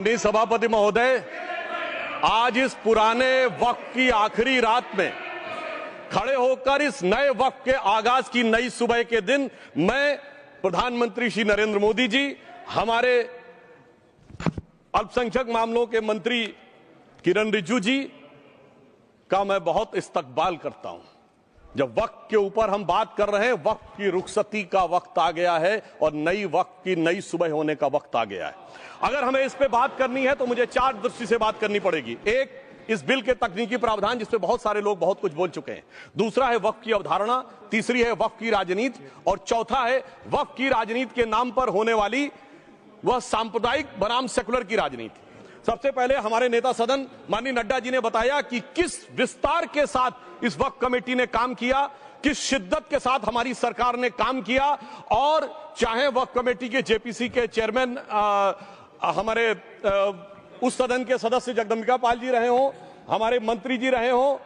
सभापति महोदय, आज इस पुराने वक्त की आखिरी रात में खड़े होकर इस नए वक्त के आगाज की नई सुबह के दिन मैं प्रधानमंत्री श्री नरेंद्र मोदी जी, हमारे अल्पसंख्यक मामलों के मंत्री किरण रिजिजू जी का मैं बहुत इस्तकबाल करता हूं। जब वक्त के ऊपर हम बात कर रहे हैं, वक्त की रुखसती का वक्त आ गया है और नई वक्त की नई सुबह होने का वक्त आ गया है। अगर हमें इस पे बात करनी है तो मुझे चार दृष्टि से बात करनी पड़ेगी। एक, इस बिल के तकनीकी प्रावधान जिस पे बहुत सारे लोग बहुत कुछ बोल चुके हैं। दूसरा है वक्त की अवधारणा, तीसरी है वक्त की राजनीति और चौथा है वक्त की राजनीति के नाम पर होने वाली वह सांप्रदायिक बनाम सेकुलर की राजनीति। सबसे पहले हमारे नेता सदन माननीय नड्डा जी ने बताया कि किस विस्तार के साथ इस वक्त कमेटी ने काम किया, किस शिद्दत के साथ हमारी सरकार ने काम किया। और चाहे वक्त कमेटी के जेपीसी के चेयरमैन हमारे उस सदन के सदस्य जगदम्बिका पाल जी रहे हो, हमारे मंत्री जी रहे हो,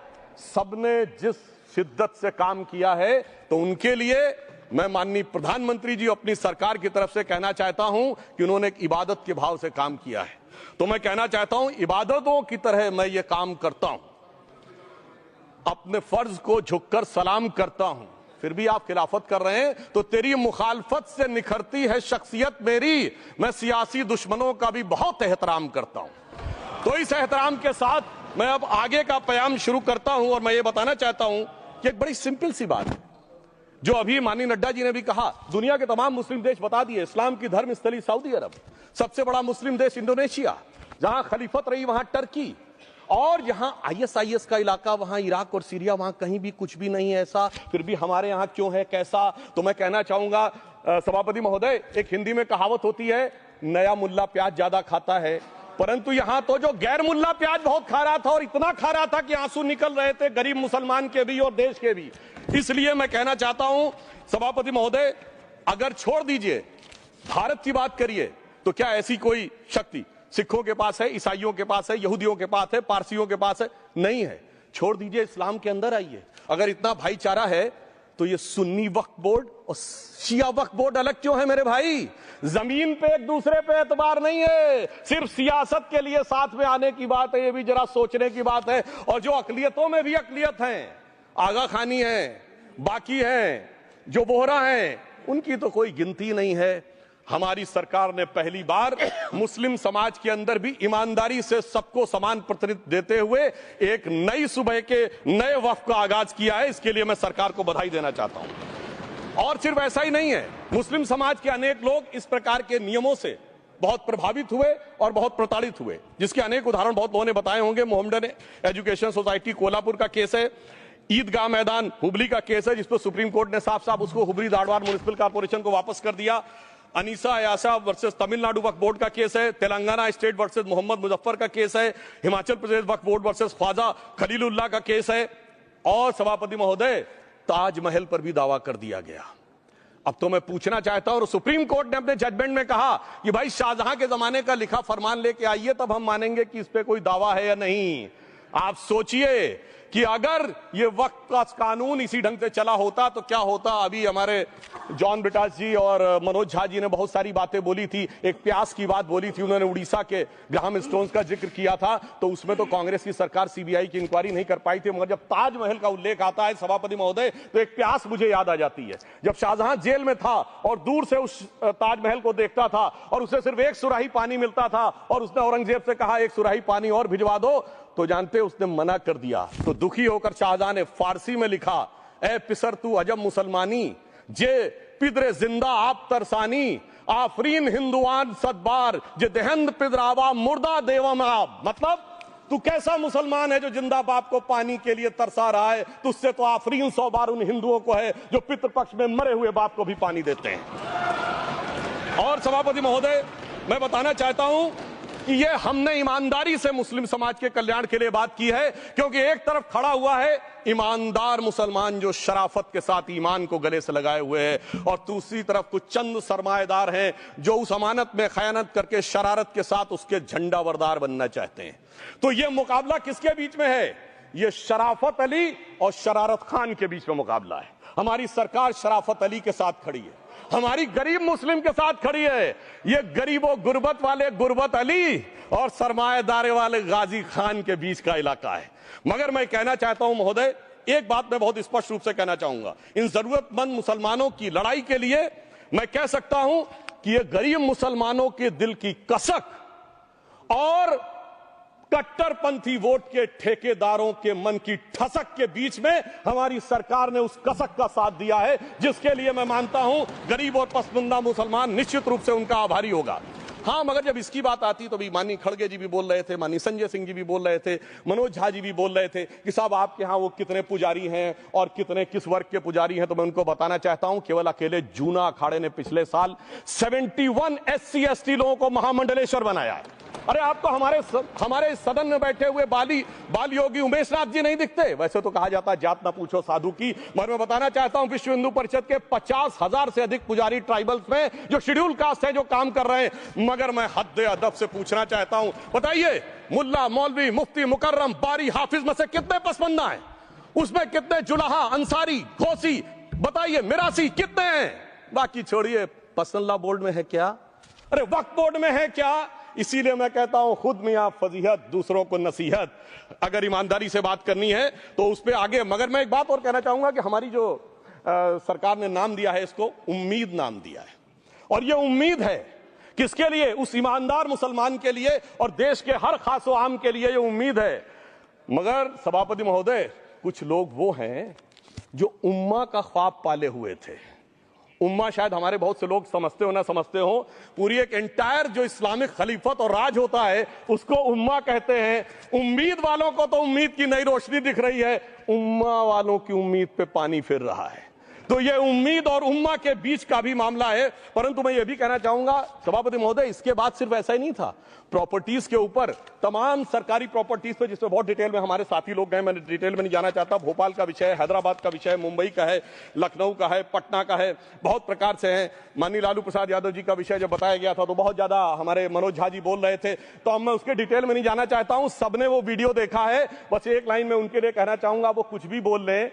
सबने जिस शिद्दत से काम किया है तो उनके लिए मैं माननीय प्रधानमंत्री जी अपनी सरकार की तरफ से कहना चाहता हूं कि उन्होंने एक इबादत के भाव से काम किया है। तो मैं कहना चाहता हूं, इबादतों की तरह मैं ये काम करता हूं, अपने फर्ज को झुककर सलाम करता हूं, फिर भी आप खिलाफत कर रहे हैं तो तेरी मुखालफत से निखरती है शख्सियत मेरी। मैं सियासी दुश्मनों का भी बहुत एहतराम करता हूं। तो इस एहतराम के साथ मैं अब आगे का बयान शुरू करता हूं और मैं ये बताना चाहता हूं कि एक बड़ी सिंपल सी बात है जो अभी माननीय नड्डा जी ने भी कहा। दुनिया के तमाम मुस्लिम देश बता दिए, इस्लाम की धर्म स्थली सऊदी अरब, सबसे बड़ा मुस्लिम देश इंडोनेशिया, जहां खलीफत रही वहां टर्की, और जहां आईएसआईएस का इलाका वहां इराक और सीरिया, वहां कहीं भी कुछ भी नहीं है ऐसा, फिर भी हमारे यहां क्यों है कैसा। तो मैं कहना चाहूंगा सभापति महोदय, एक हिंदी में कहावत होती है, नया मुल्ला प्याज ज्यादा खाता है, परंतु यहां तो जो गैर मुल्ला प्याज बहुत खा रहा था और इतना खा रहा था कि आंसू निकल रहे थे गरीब मुसलमान के भी और देश के भी। इसलिए मैं कहना चाहता हूं सभापति महोदय, अगर छोड़ दीजिए भारत की बात करिए तो क्या ऐसी कोई शक्ति सिखों के पास है, ईसाइयों के पास है, यहूदियों के पास है, पारसियों के पास है? नहीं है। छोड़ दीजिए, इस्लाम के अंदर आइए। अगर इतना भाईचारा है तो ये सुन्नी वक्फ बोर्ड और शिया वक्फ बोर्ड अलग क्यों है मेरे भाई? जमीन पे एक दूसरे पे एतबार नहीं है, सिर्फ सियासत के लिए साथ में आने की बात है। ये भी जरा सोचने की बात है। और जो अकलियतों में भी अकलियत है, आगा खानी है, बाकी है, जो बोहरा है, उनकी तो कोई गिनती नहीं है। हमारी सरकार ने पहली बार मुस्लिम समाज के अंदर भी ईमानदारी से सबको समान प्रतिनिधित्व देते हुए एक नई सुबह के नए वक्त का आगाज किया है। इसके लिए मैं सरकार को बधाई देना चाहता हूं। और सिर्फ ऐसा ही नहीं है, मुस्लिम समाज के अनेक लोग इस प्रकार के नियमों से बहुत प्रभावित हुए और बहुत प्रताड़ित हुए, जिसके अनेक उदाहरण बहुत लोगों ने बताए होंगे। मोहम्मडन एजुकेशन सोसाइटी कोल्हापुर का केस है, ईदगाह मैदान हुबली का केस है, जिसपर सुप्रीम कोर्ट ने साफ साफ उसको हुबली धारवाड़ म्युनिसिपल कॉर्पोरेशन को वापस कर दिया। अनीसा अयासा वर्सेस तमिलनाडु वक्फ बोर्ड का केस है, तेलंगाना स्टेट वर्सेस मोहम्मद मुजफ्फर का केस है, हिमाचल प्रदेश वक्फ बोर्ड वर्सेस ख्वाजा खलीलुल्लाह का केस है, और सभापति महोदय ताजमहल पर भी दावा कर दिया गया। अब तो मैं पूछना चाहता हूं, और सुप्रीम कोर्ट ने अपने जजमेंट में कहा कि भाई शाहजहां के जमाने का लिखा फरमान लेके आइए, तब हम मानेंगे कि इस पे कोई दावा है या नहीं। आप सोचिए कि अगर ये वक्त का कानून इसी ढंग से चला होता तो क्या होता। अभी हमारे जॉन ब्रिटास जी और मनोज झा जी ने बहुत सारी बातें बोली थी। एक प्यास की बात बोली थी, उन्होंने उड़ीसा के ग्राहम स्टोन्स का जिक्र किया था, तो उसमें तो कांग्रेस की सरकार सीबीआई की इंक्वायरी नहीं कर पाई थी। मगर जब ताजमहल का उल्लेख आता है सभापति महोदय, तो एक प्यास मुझे याद आ जाती है। जब शाहजहां जेल में था और दूर से उस ताजमहल को देखता था और उसे सिर्फ एक सुराही पानी मिलता था और उसने औरंगजेब से कहा एक सुराही पानी और भिजवा दो, तो जानते उसने मना कर दिया। तो दुखी होकर शाहजहां ने फारसी में लिखा, ए पिसर तू अजब मुसलमानी, जे पिदरे जिंदा आप तरसानी, आफरीन हिंदुआन सदबार, जे देहंद पिदरावा मुर्दा देवम आप। मतलब तू कैसा मुसलमान है जो जिंदा बाप को पानी के लिए तरसा रहा है? तुझसे तो आफरीन 100 बार उन हिंदुओं को है जो पितृपक्ष में मरे हुए बाप को भी पानी देते हैं। और सभापति महोदय, मैं बताना चाहता हूं कि ये हमने ईमानदारी से मुस्लिम समाज के कल्याण के लिए बात की है, क्योंकि एक तरफ खड़ा हुआ है ईमानदार मुसलमान जो शराफत के साथ ईमान को गले से लगाए हुए हैं, और दूसरी तरफ कुछ चंद सरमाएदार हैं जो उस अमानत में खयानत करके शरारत के साथ उसके झंडा बरदार बनना चाहते हैं। तो ये मुकाबला किसके बीच में है? ये शराफत अली और शरारत खान के बीच में मुकाबला है। हमारी सरकार शराफत अली के साथ खड़ी है। हमारी गरीब मुस्लिम के साथ खड़ी है। ये गरीबों गुर्बत वाले गुर्बत अली और सरमाएदारे वाले गाजी खान के बीच का इलाका है। मगर मैं कहना चाहता हूं महोदय, एक बात मैं बहुत स्पष्ट रूप से कहना चाहूंगा, इन जरूरतमंद मुसलमानों की लड़ाई के लिए मैं कह सकता हूं कि ये गरीब मुसलमानों के दिल की कसक और कट्टरपंथी वोट के ठेकेदारों के मन की ठसक के बीच में हमारी सरकार ने उस कसक का साथ दिया है, जिसके लिए मैं मानता हूं गरीब और पसमानदा मुसलमान निश्चित रूप से उनका आभारी होगा। हाँ, मगर जब इसकी बात आती तो भी माननीय खड़गे जी भी बोल रहे थे, माननीय संजय सिंह जी भी बोल रहे थे, मनोज झा जी भी बोल रहे थे कि साहब आपके यहाँ वो कितने पुजारी हैं और कितने किस वर्ग के पुजारी हैं। तो मैं उनको बताना चाहता हूं, केवल अकेले जूना अखाड़े ने पिछले साल 71 SC ST लोगों को महामंडलेश्वर बनाया है। अरे आपको हमारे सदन में बैठे हुए बाल योगी उमेश नाथ जी नहीं दिखते? वैसे तो कहा जाता है जात ना पूछो साधु की, मगर मैं बताना चाहता हूं विश्व हिंदू परिषद के 50,000 से अधिक पुजारी ट्राइबल्स में जो शेड्यूल कास्ट है जो काम कर रहे हैं। मगर मैं हद अदब से पूछना चाहता हूं, बताइए मुल्ला मौलवी मुफ्ती मुकर्रम बारी हाफिज में से कितने पसमंदा हैं? उसमें कितने जुलाहा अंसारी घोसी बताइए मिरासी कितने हैं? बाकी छोड़िए, पर्सनल बोर्ड में है क्या? अरे वक्फ बोर्ड में है क्या? इसीलिए मैं कहता हूं खुद मियां फजीहत दूसरों को नसीहत। अगर ईमानदारी से बात करनी है तो उस पर आगे। मगर मैं एक बात और कहना चाहूंगा कि हमारी जो सरकार ने नाम दिया है, इसको उम्मीद नाम दिया है, और ये उम्मीद है किसके लिए? उस ईमानदार मुसलमान के लिए और देश के हर खास व आम के लिए ये उम्मीद है। मगर सभापति महोदय, कुछ लोग वो हैं जो उम्मा का ख्वाब पाले हुए थे। उम्मा शायद हमारे बहुत से लोग समझते हो ना समझते हो, पूरी एक एंटायर जो इस्लामिक खलीफत और राज होता है उसको उम्मा कहते हैं। उम्मीद वालों को तो उम्मीद की नई रोशनी दिख रही है, उम्मा वालों की उम्मीद पे पानी फिर रहा है। तो ये उम्मीद और उम्मा के बीच का भी मामला है। परंतु मैं ये भी कहना चाहूंगा सभापति महोदय, इसके बाद सिर्फ ऐसा ही नहीं था, प्रॉपर्टीज के ऊपर, तमाम सरकारी प्रॉपर्टीज पे जिसमें बहुत डिटेल में हमारे साथी लोग गए, मैंने डिटेल में नहीं जाना चाहता। भोपाल का विषय है, हैदराबाद का विषय है, मुंबई का है, लखनऊ का है, पटना का है, बहुत प्रकार से है। माननीय लालू प्रसाद यादव जी का विषय जब बताया गया था तो बहुत ज्यादा हमारे मनोज झा जी बोल रहे थे, तो अब मैं उसके डिटेल में नहीं जाना चाहता हूं। सबने वो वीडियो देखा है। बस एक लाइन में उनके लिए कहना चाहूंगा, वो कुछ भी बोल रहे हैं,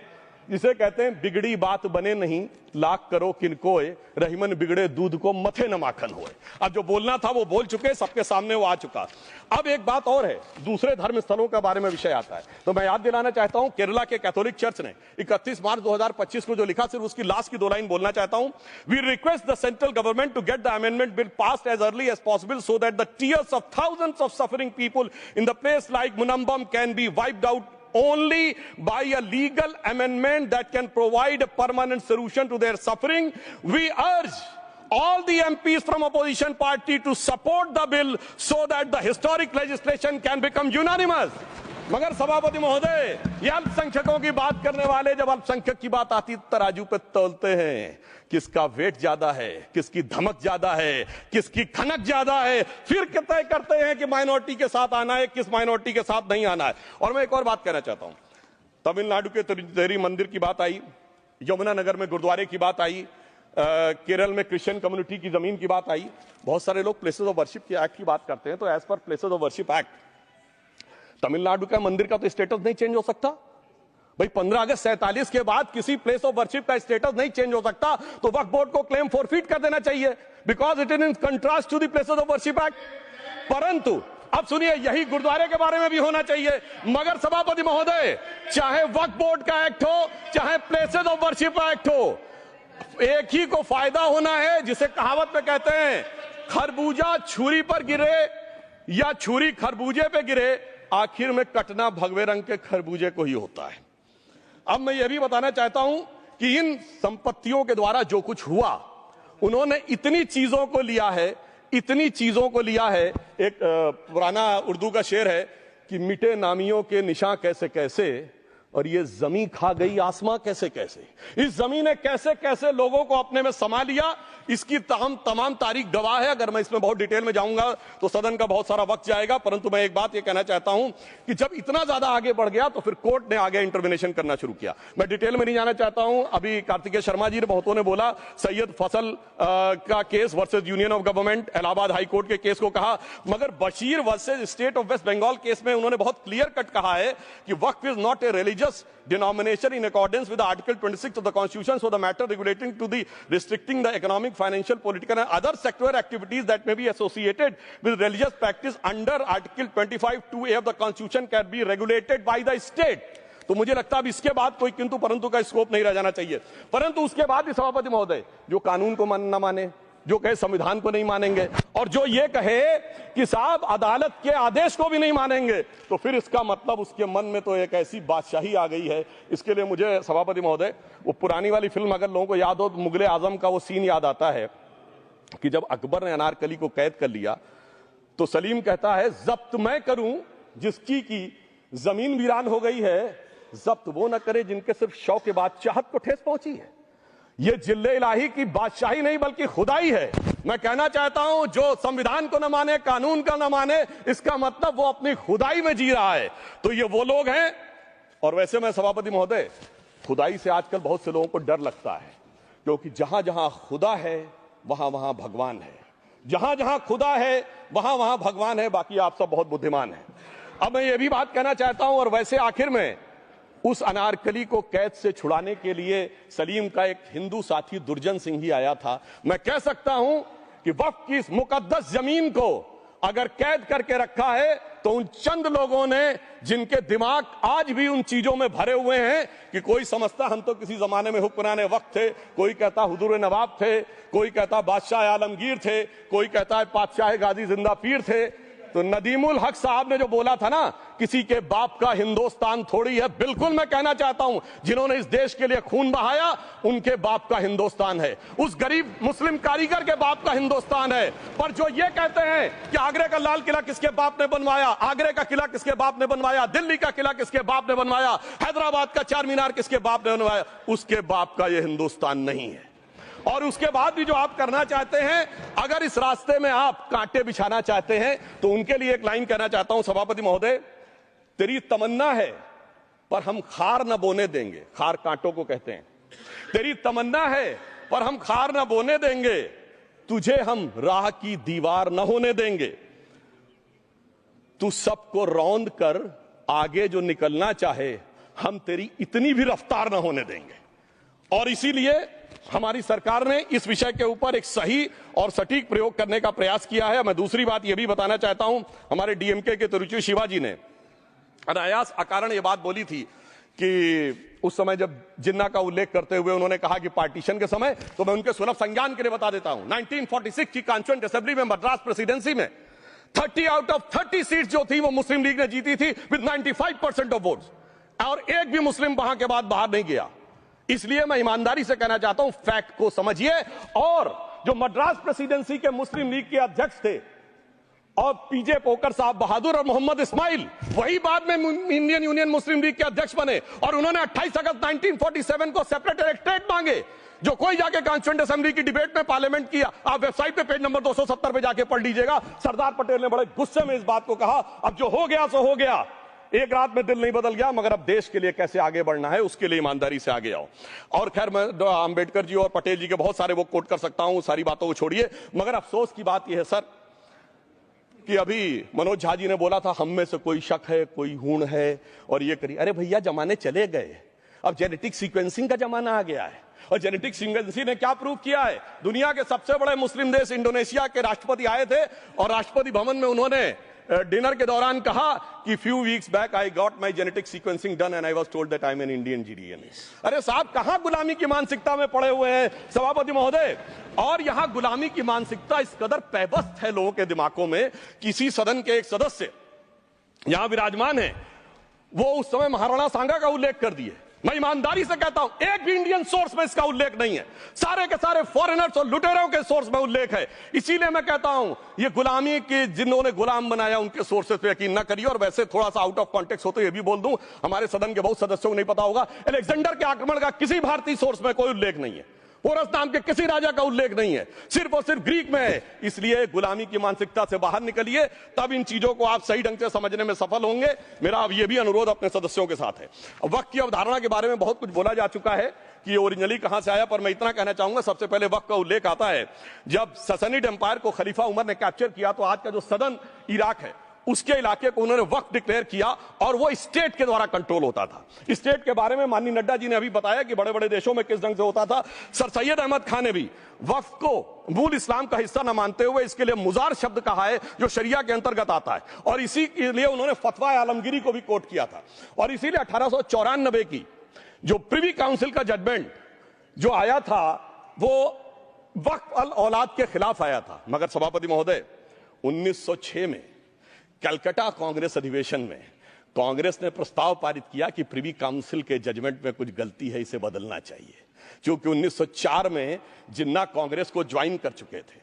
जिसे कहते हैं बिगड़ी बात बने नहीं, लाख करो किनकोए, रहीमन बिगड़े दूध को मथे न माखन होए। अब जो बोलना था वो बोल चुके, सबके सामने वो आ चुका। अब एक बात और है, दूसरे धर्म स्थलों के बारे में विषय आता है, तो मैं याद दिलाना चाहता हूं केरला के कैथोलिक चर्च ने 31 मार्च 2025 को जो लिखा, सिर्फ उसकी लास्ट की 2 लाइन बोलना चाहता हूं। We request the central government to get the amendment bill passed as early as possible so that the tears of thousands of suffering people in the place like Munambam can be wiped out only by a legal amendment that can provide a permanent solution to their suffering. We urge all the MPs from opposition party to support the bill so that the historic legislation can become unanimous. मगर सभापति महोदय, ये अल्पसंख्यकों की बात करने वाले जब अल्पसंख्यक की बात आती तराजू पे तौलते हैं, किसका वेट ज्यादा है, किसकी धमक ज्यादा है, किसकी खनक ज्यादा है, फिर तय करते हैं कि माइनॉरिटी के साथ आना है, किस माइनॉरिटी के साथ नहीं आना है। और मैं एक और बात कहना चाहता हूं, तमिलनाडु के तिरुचेरी मंदिर की बात आई, यमुनानगर में गुरुद्वारे की बात आई, केरल में क्रिश्चियन कम्युनिटी की जमीन की बात आई। बहुत सारे लोग प्लेसेस ऑफ वर्शिप के एक्ट की बात करते हैं, तो as per places of worship act Tamil Nadu का मंदिर का तो स्टेटस नहीं चेंज हो सकता भाई। 15 अगस्त 47 के बाद किसी प्लेस ऑफ वर्शिप का स्टेटस नहीं चेंज हो सकता, तो वक्फ बोर्ड को क्लेम फॉरफिट कर देना चाहिए, because it is in contrast to the places of worship act. परंतु अब सुनिए, यही गुरुद्वारे के बारे में भी होना चाहिए। मगर सभापति महोदय, चाहे वक्फ बोर्ड का एक्ट हो, चाहे प्लेसेस ऑफ वर्शिप एक्ट हो, एक ही को फायदा होना है, जिसे कहावत में कहते हैं खरबूजा छुरी पर गिरे या छुरी खरबूजे पे गिरे, आखिर में कटना भगवे रंग के खरबूजे को ही होता है। अब मैं यह भी बताना चाहता हूं कि इन संपत्तियों के द्वारा जो कुछ हुआ, उन्होंने इतनी चीजों को लिया है, इतनी चीजों को लिया है। एक पुराना उर्दू का शेर है कि मिटे नामियों के निशान कैसे कैसे, और ये जमीन खा गई आसमां कैसे कैसे। इस जमीन ने कैसे कैसे लोगों को अपने में समा लिया, इसकी तमाम तारीख गवाह है। अगर मैं इसमें बहुत डिटेल में जाऊंगा तो सदन का बहुत सारा वक्त जाएगा, परंतु मैं एक बात यह कहना चाहता हूं कि जब इतना ज्यादा आगे बढ़ गया तो फिर कोर्ट ने आगे इंटरवेंशन करना शुरू किया। मैं डिटेल में नहीं जाना चाहता हूं। अभी कार्तिकेय शर्मा जी ने बहुतों ने बोला सैयद फसल का case versus union of government, Allahabad high court के केस को कहा, मगर Bashir versus state of west Bengal case में उन्होंने बहुत क्लियर कट कहा है कि waqf is not a religious religious denomination in accordance with Article 26 of the Constitution, so the matter relating to the restricting the economic, financial, political and other sectoral activities that may be associated with religious practice under Article 25(2)(a) of the Constitution can be regulated by the state. तो मुझे लगता है अब इसके बाद कोई किंतु परंतु का स्कोप नहीं रह जाना चाहिए। परंतु उसके बाद भी सभापति महोदय जो कानून को न माने, जो कहे संविधान को नहीं मानेंगे और जो ये कहे कि साहब अदालत के आदेश को भी नहीं मानेंगे, तो फिर इसका मतलब उसके मन में तो एक ऐसी बादशाही आ गई है। इसके लिए मुझे सभापति महोदय वो पुरानी वाली फिल्म अगर लोगों को याद हो तो मुगले आजम का वो सीन याद आता है कि जब अकबर ने अनारकली को कैद कर लिया तो सलीम कहता है जब्त मैं करूं जिसकी की जमीन वीरान हो गई है, जब्त वो न करे जिनके सिर्फ शौक के बाद चाहत को ठेस पहुंची है। ये जिल्ले इलाही की बादशाही नहीं बल्कि खुदाई है। मैं कहना चाहता हूं जो संविधान को न माने, कानून का न माने, इसका मतलब वो अपनी खुदाई में जी रहा है। तो ये वो लोग हैं। और वैसे मैं सभापति महोदय खुदाई से आजकल बहुत से लोगों को डर लगता है, क्योंकि जहां जहां खुदा है वहां वहां भगवान है, जहां जहां खुदा है वहां वहां भगवान है। बाकी आप सब बहुत बुद्धिमान हैं। अब मैं ये भी बात कहना चाहता हूं, और वैसे आखिर में उस अनारकली को कैद से छुड़ाने के लिए सलीम का एक हिंदू साथी दुर्जन सिंह ही आया था। मैं कह सकता हूं कि वक्फ की इस मुकद्दस जमीन को अगर कैद करके रखा है तो उन चंद लोगों ने जिनके दिमाग आज भी उन चीजों में भरे हुए हैं कि कोई समझता हम तो किसी जमाने में हुक्मराने वक्त थे, कोई कहता हुजूर नवाब थे, कोई कहता बादशाह आलमगीर थे, कोई कहता है बादशाह गाजी जिंदा पीर थे। तो नदीमुल हक साहब ने जो बोला था ना, किसी के बाप का हिंदुस्तान थोड़ी है, बिल्कुल मैं कहना चाहता हूं जिन्होंने इस देश के लिए खून बहाया उनके बाप का हिंदुस्तान है, उस गरीब मुस्लिम कारीगर के बाप का हिंदुस्तान है। पर जो ये कहते हैं कि आगरे का लाल किला किसके बाप ने बनवाया, आगरे का किला किसके बाप ने बनवाया, दिल्ली का किला किसके बाप ने बनवाया, हैदराबाद का चार मीनार किसके बाप ने बनवाया, उसके बाप का यह हिंदुस्तान नहीं है। और उसके बाद भी जो आप करना चाहते हैं, अगर इस रास्ते में आप कांटे बिछाना चाहते हैं तो उनके लिए एक लाइन कहना चाहता हूं सभापति महोदय, तेरी तमन्ना है पर हम खार न बोने देंगे, खार कांटों को कहते हैं, तेरी तमन्ना है पर हम खार न बोने देंगे, तुझे हम राह की दीवार न होने देंगे, तू सबको रौंद कर आगे जो निकलना चाहे हम तेरी इतनी भी रफ्तार न होने देंगे। और इसीलिए हमारी सरकार ने इस विषय के ऊपर एक सही और सटीक प्रयोग करने का प्रयास किया है। मैं दूसरी बात यह भी बताना चाहता हूं, हमारे डीएमके के तिरुचि शिवाजी ने अनायास अकारण यह बात बोली थी कि उस समय जब जिन्ना का उल्लेख करते हुए उन्होंने कहा कि पार्टीशन के समय, तो मैं उनके सुलभ संज्ञान के लिए बता देता हूं, 1946 की कॉन्स्टिट्यूएंट असेंबली में मद्रास प्रेसिडेंसी में 30 आउट ऑफ 30 सीट जो थी वो मुस्लिम लीग ने जीती थी विद 95% ऑफ वोट्स, और एक भी मुस्लिम वहां के बाद बाहर नहीं गया। इसलिए मैं ईमानदारी से कहना चाहता हूं, फैक्ट को समझिए। और जो मद्रास प्रेसिडेंसी के मुस्लिम लीग के अध्यक्ष थे और पीजे पोकर साहब बहादुर और मोहम्मद इस्माइल, वही बाद में इंडियन यूनियन मुस्लिम लीग के अध्यक्ष बने, और उन्होंने 28 अगस्त 1947 को सेपरेट इलेक्टेड मांगे, जो कोई जाके कॉन्स्टिट्यूएंट असेंबली की डिबेट में पार्लियामेंट किया। आप वेबसाइट पे पेज नंबर 270 पे जाके पढ़ लीजिएगा। सरदार पटेल ने बड़े गुस्से में इस बात को कहा, अब जो हो गया सो हो गया, एक रात में दिल नहीं बदल गया, मगर अब देश के लिए कैसे आगे बढ़ना है उसके लिए ईमानदारी से आगे आओ। और खैर मैं अंबेडकर जी और पटेल जी के बहुत सारे वो कोट कर सकता हूं, सारी बातों को छोड़िए। मगर अफसोस की बात यह है सर कि अभी मनोज झा जी ने बोला था हम में से कोई शक है, कोई हूण है और ये करिए। अरे भैया जमाने चले गए, अब जेनेटिक सीक्वेंसिंग का जमाना आ गया है। और जेनेटिक सीक्वेंसिंग ने क्या प्रूव किया है, दुनिया के सबसे बड़े मुस्लिम देश इंडोनेशिया के राष्ट्रपति आए थे और राष्ट्रपति भवन में उन्होंने डिनर के दौरान कहा कि few weeks back I got my genetic sequencing done and I was told that I am an Indian GDN. अरे साहब कहां गुलामी की मानसिकता में पड़े हुए हैं सभापति महोदय। और यहां गुलामी की मानसिकता इस कदर पैबस्त है लोगों के दिमागों में। किसी सदन के एक सदस्य यहां विराजमान है, वो उस समय महाराणा सांगा का उल्लेख कर दिए। मैं ईमानदारी से कहता हूं एक भी इंडियन सोर्स में इसका उल्लेख नहीं है, सारे के सारे फॉरेनर्स और लुटेरों के सोर्स में उल्लेख है। इसीलिए मैं कहता हूं ये गुलामी के जिन्होंने गुलाम बनाया उनके सोर्सेस पे यकीन न करिए। और वैसे थोड़ा सा आउट ऑफ कॉन्टेक्स्ट हो तो ये भी बोल दूं, हमारे सदन के बहुत सदस्यों को नहीं पता होगा, अलेक्जेंडर के आक्रमण का किसी भारतीय सोर्स में कोई उल्लेख नहीं है, पोरस नाम के किसी राजा का उल्लेख नहीं है, सिर्फ और सिर्फ ग्रीक में है। इसलिए गुलामी की मानसिकता से बाहर निकलिए, तब इन चीजों को आप सही ढंग से समझने में सफल होंगे। मेरा अब यह भी अनुरोध अपने सदस्यों के साथ है। वक्त की अवधारणा के बारे में बहुत कुछ बोला जा चुका है कि ओरिजिनली कहां से आया, पर मैं इतना कहना चाहूंगा, सबसे पहले वक्त का उल्लेख आता है जब ससनिड एम्पायर को खलीफा उमर ने कैप्चर किया तो आज का जो सदन इराक है उसके इलाके को उन्होंने वक्फ डिक्लेयर किया और वो स्टेट के द्वारा कंट्रोल होता था। स्टेट के बारे में माननीय नड्डा जी ने अभी बताया कि बड़े बड़े देशों में किस ढंग से होता था। सर सैयद अहमद खान ने भी वक्फ को मूल इस्लाम का हिस्सा न मानते हुए इसके लिए मुजार शब्द कहा है जो शरिया के अंतर्गत आता है, और इसी के लिए उन्होंने फतवा आलमगीरी को भी कोट किया था। और इसीलिए 1894 की जो प्रिवी काउंसिल का जजमेंट जो आया था वो वक्फ अल औलाद के खिलाफ आया था। मगर सभापति महोदय 1906 में कलकत्ता कांग्रेस अधिवेशन में कांग्रेस ने प्रस्ताव पारित किया कि प्रिवी काउंसिल के जजमेंट में कुछ गलती है, इसे बदलना चाहिए, क्योंकि 1904 में जिन्ना कांग्रेस को ज्वाइन कर चुके थे।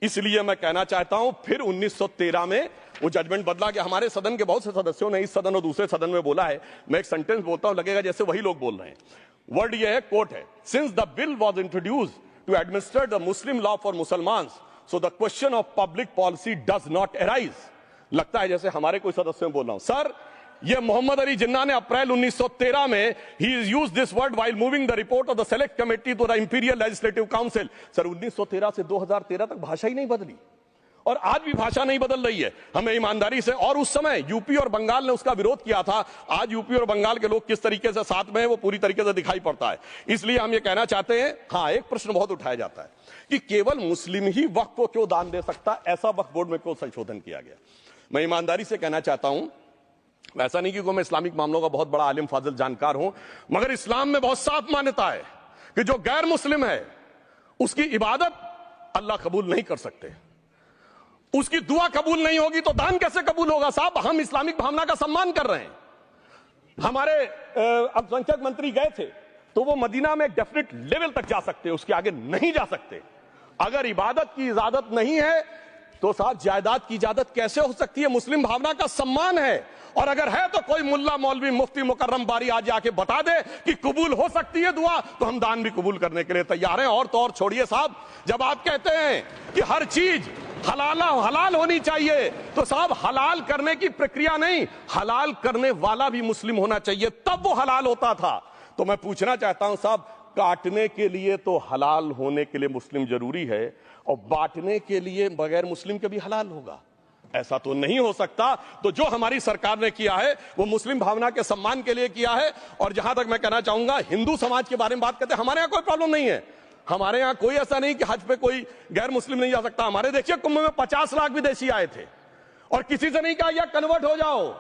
इसलिए मैं कहना चाहता हूं फिर 1913 में वो जजमेंट बदला गया। हमारे सदन के बहुत से सदस्यों ने इस सदन और दूसरे सदन में बोला है, मैं एक सेंटेंस बोलता हूं लगेगा जैसे वही लोग बोल रहे हैं। वर्ड ये है, कोट है, since the bill was introduced to administer the Muslim law for Musalman so the question of public policy does not arise. लगता है जैसे हमारे कोई सदस्य बोल रहा हूं। सर ये मोहम्मद अली जिन्ना ने अप्रैल 1913 में ही is use this word while moving the report of the select committee to the imperial legislative council. Sir 1913 से 2013 तक भाषा ही नहीं बदली और आज भी भाषा नहीं बदल रही है। हमें ईमानदारी से, और उस समय यूपी और बंगाल ने उसका विरोध किया था, आज यूपी और बंगाल के लोग किस तरीके से साथ में है वो पूरी तरीके से दिखाई पड़ता है। इसलिए हम ये कहना चाहते हैं, हाँ एक प्रश्न बहुत उठाया जाता है कि केवल मुस्लिम ही वक्फ को क्यों दान दे सकता, ऐसा वक्फ बोर्ड में क्यों संशोधन किया गया। मैं ईमानदारी से कहना चाहता हूं, ऐसा नहीं कि मैं इस्लामिक मामलों का बहुत बड़ा आलिम फाजिल जानकार हूं, मगर इस्लाम में बहुत साफ मान्यता है कि जो गैर मुस्लिम है उसकी इबादत अल्लाह कबूल नहीं कर सकते, उसकी दुआ कबूल नहीं होगी तो दान कैसे कबूल होगा। साहब हम इस्लामिक भावना का सम्मान कर रहे हैं। हमारे अल्पसंख्यक मंत्री गए थे तो वो मदीना में डेफिनेट लेवल तक जा सकते हैं, उसके आगे नहीं जा सकते। अगर इबादत की इजाजत नहीं है तो साहब जायदाद की इजाजत कैसे हो सकती है। मुस्लिम भावना का सम्मान है, और अगर है तो कोई मुल्ला मौलवी मुफ्ती मुकर्रम बारी आज आके बता दे कि कबूल हो सकती है दुआ, तो हम दान भी कबूल करने के लिए तैयार हैं। और तो और छोड़िए साहब, जब आप कहते हैं कि हर चीज हलाल होनी चाहिए, तो साहब हलाल करने की प्रक्रिया नहीं, हलाल करने वाला भी मुस्लिम होना चाहिए, तब वो हलाल होता था। तो मैं पूछना चाहता हूं साहब, काटने के लिए तो हलाल होने के लिए मुस्लिम जरूरी है और बांटने के लिए बगैर मुस्लिम के भी हलाल होगा, ऐसा तो नहीं हो सकता। तो जो हमारी सरकार ने किया है वो मुस्लिम भावना के सम्मान के लिए किया है। और जहां तक मैं कहना चाहूंगा, हिंदू समाज के बारे में बात करते हैं, हमारे यहां कोई प्रॉब्लम नहीं है। हमारे यहां कोई ऐसा नहीं कि हज पे कोई गैर मुस्लिम नहीं जा सकता। हमारे देखिए कुंभ में 50 लाख विदेशी आए थे और किसी से नहीं कहा या कन्वर्ट हो जाओ।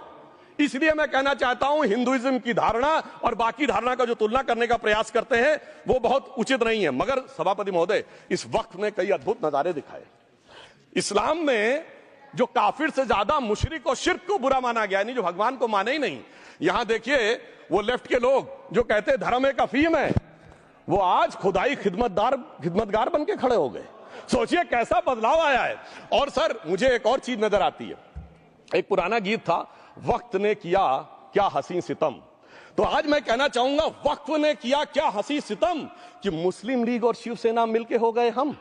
इसलिए मैं कहना चाहता हूं, हिंदुइज्म की धारणा और बाकी धारणा का जो तुलना करने का प्रयास करते हैं वो बहुत उचित नहीं है। मगर सभापति महोदय, इस वक्त ने कई अद्भुत नजारे दिखाए। इस्लाम में जो काफिर से ज्यादा मुशरिक और शिर्क को बुरा माना गया, नहीं जो भगवान को माने ही नहीं। यहां देखिए वो लेफ्ट के लोग जो कहते धर्म एक अफीम है, वो आज खुदाई खिदमतगार बन के खड़े हो गए। सोचिए कैसा बदलाव आया है। और सर मुझे एक और चीज नजर आती है, एक पुराना गीत था, वक्त ने किया क्या हसी सितम। तो आज मैं कहना चाहूंगा, वक्त ने किया क्या हसी सितम कि मुस्लिम लीग और शिवसेना मिलके हो गए हम।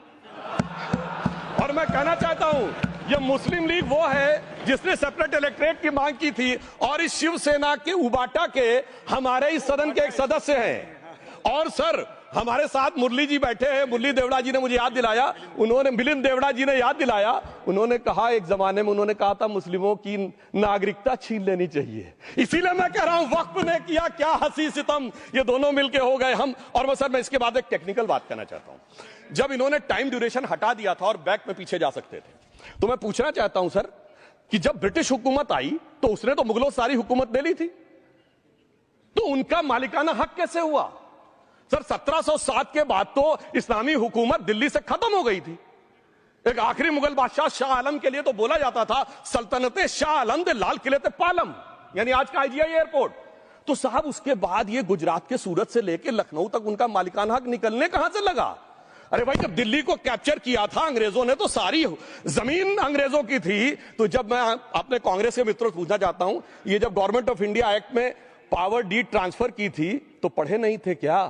और मैं कहना चाहता हूं, ये मुस्लिम लीग वो है जिसने सेपरेट इलेक्टोरेट की मांग की थी, और इस शिवसेना के उबाटा के हमारे इस सदन के एक सदस्य हैं। और सर हमारे साथ मुरली जी बैठे हैं, मुरली देवड़ा जी ने मुझे याद दिलाया, उन्होंने मिलिंद देवड़ा जी ने याद दिलाया, उन्होंने कहा एक जमाने में उन्होंने कहा था मुस्लिमों की नागरिकता छीन लेनी चाहिए। इसीलिए मैं कह रहा हूं, वक्त ने किया क्या हसी सितम, ये दोनों मिलके हो गए हम। और मैं इसके बाद एक टेक्निकल बात करना चाहता हूं। जब इन्होंने टाइम ड्यूरेशन हटा दिया था और बैक में पीछे जा सकते थे, तो मैं पूछना चाहता हूं सर कि जब ब्रिटिश हुकूमत आई तो उसने तो मुगलों सारी हुकूमत ले ली थी, तो उनका मालिकाना हक कैसे हुआ। सर 1707 के बाद तो इस्लामी हुकूमत दिल्ली से खत्म हो गई थी। एक आखिरी मुगल बादशाह शाह आलम के लिए तो बोला जाता था सल्तनते शाह आलम दे लाल किले ते पालम, यानी आज का IGI एयरपोर्ट। तो साहब उसके बाद ये गुजरात के सूरत से लेकर लखनऊ तक उनका मालिकाना हक निकलने कहां से लगा। अरे भाई जब दिल्ली को कैप्चर किया था अंग्रेजों ने तो सारी जमीन अंग्रेजों की थी। तो जब मैं अपने कांग्रेस के मित्रों से पूछना चाहता हूं, ये जब गवर्नमेंट ऑफ इंडिया एक्ट में पावर डीड ट्रांसफर की थी तो पढ़े नहीं थे क्या,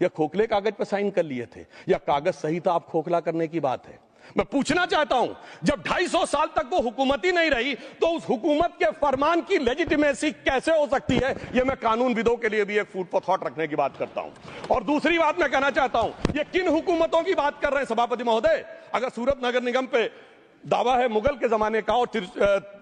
या खोखले कागज पर साइन कर लिए थे, या कागज सही था, आप खोखला करने की बात है। मैं पूछना चाहता हूं, जब 250 साल तक वो हुकूमत ही नहीं रही तो उस हुकूमत के फरमान की लेजिटिमेसी कैसे हो सकती है, ये मैं कानूनविदों के लिए भी एक फूड फॉर थॉट रखने की बात करता हूं। और दूसरी बात मैं कहना चाहता हूं, ये किन हुकूमतों की बात कर रहे हैं सभापति महोदय। अगर सूरत नगर निगम पे दावा है मुगल के जमाने का और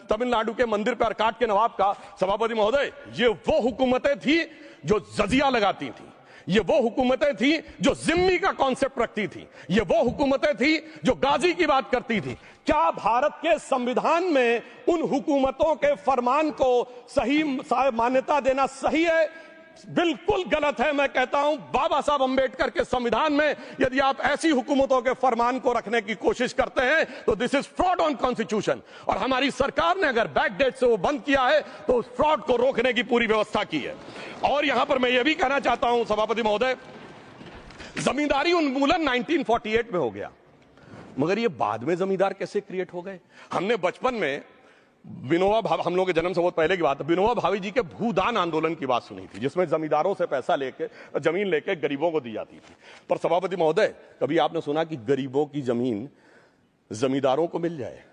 तमिलनाडु के मंदिर पर अरकाट के नवाब का। सभापति महोदय, ये वो हुकूमतें थी जो जजिया लगाती थी, ये वो हुकूमतें थी जो जिम्मी का कॉन्सेप्ट रखती थी, ये वो हुकूमतें थी जो गाजी की बात करती थी। क्या भारत के संविधान में उन हुकूमतों के फरमान को सही मान्यता देना सही है? बिल्कुल गलत है। मैं कहता हूं बाबा साहब अंबेडकर के संविधान में यदि आप ऐसी हुकूमतों के फरमान को रखने की कोशिश करते हैं तो this is fraud on constitution. और हमारी सरकार ने अगर बैकडेट से वो बंद किया है तो उस फ्रॉड को रोकने की पूरी व्यवस्था की है। और यहां पर मैं ये भी कहना चाहता हूं सभापति महोदय, जमींदारी उन्मूलन 1948 में हो गया, मगर ये बाद में जमींदार कैसे क्रिएट हो गए? हमने बचपन में विनोबा भावे, हम लोगों के जन्म से बहुत पहले की बात है, विनोबा भावे जी के भूदान आंदोलन की बात सुनी थी, जिसमें जमींदारों से पैसा लेके जमीन लेके गरीबों को दी जाती थी। पर सभापति महोदय, कभी आपने सुना कि गरीबों की जमीन जमींदारों को मिल जाए?